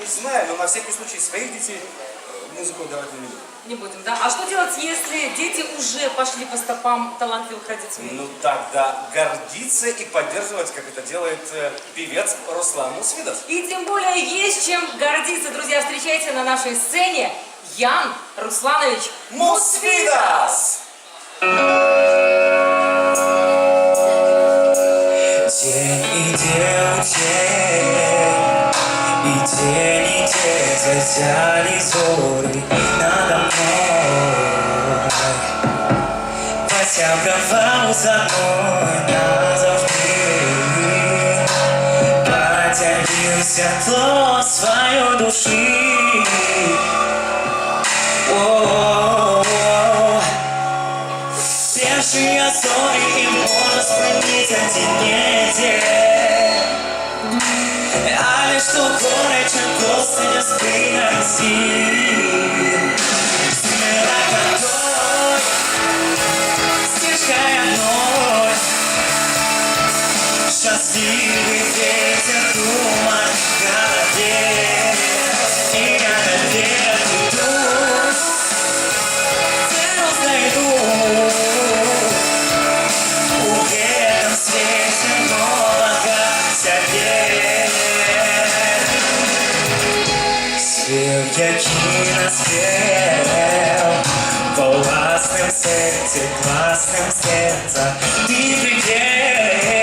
знаю, но на всякий случай своих детей музыку давать не буду. Не будем, да? А что делать, если дети уже пошли по стопам талантливых родителей? Ну тогда гордиться и поддерживать, как это делает певец Руслан Мусвидов. И тем более есть чем гордиться, друзья. Встречайте на нашей сцене Ян Русланович Мусвидас! День идет день, и день затяли зоры надо мной. Потягивал за мной назавжди, поделился то свое души. Свежие зори и можно сменить один недель. А лишь что горечь просто не спинайся. Смело готов, стежкой одной. Счастливый ветер думает в голове. И я навек иду, цену найду. В этом свете много себе. Свет якина спел по властным сердце, классным сердца ты предел.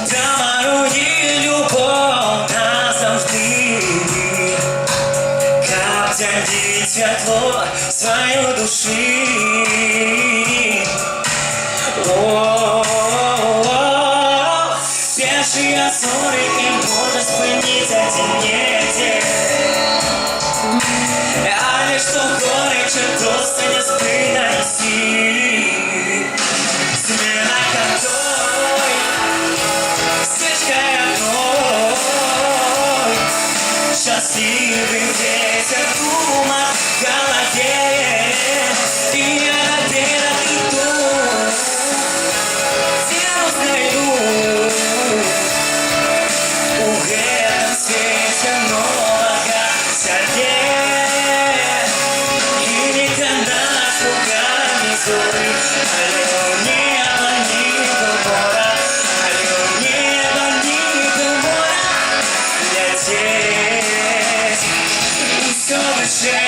Доморуй любовь назавжди, как тянет светло свою души. Свежие зори и можно спынить один недель. А лишь что горечь просто не спынайся. Смена которой стежкой одной. Счастливый ветер дума в голове. И я наверх иду, цену найду. В этом свете много себе. И никогда наш руками зори. Алло, небо, ни гора. Алло, небо, ни гора. Лететь, все выше.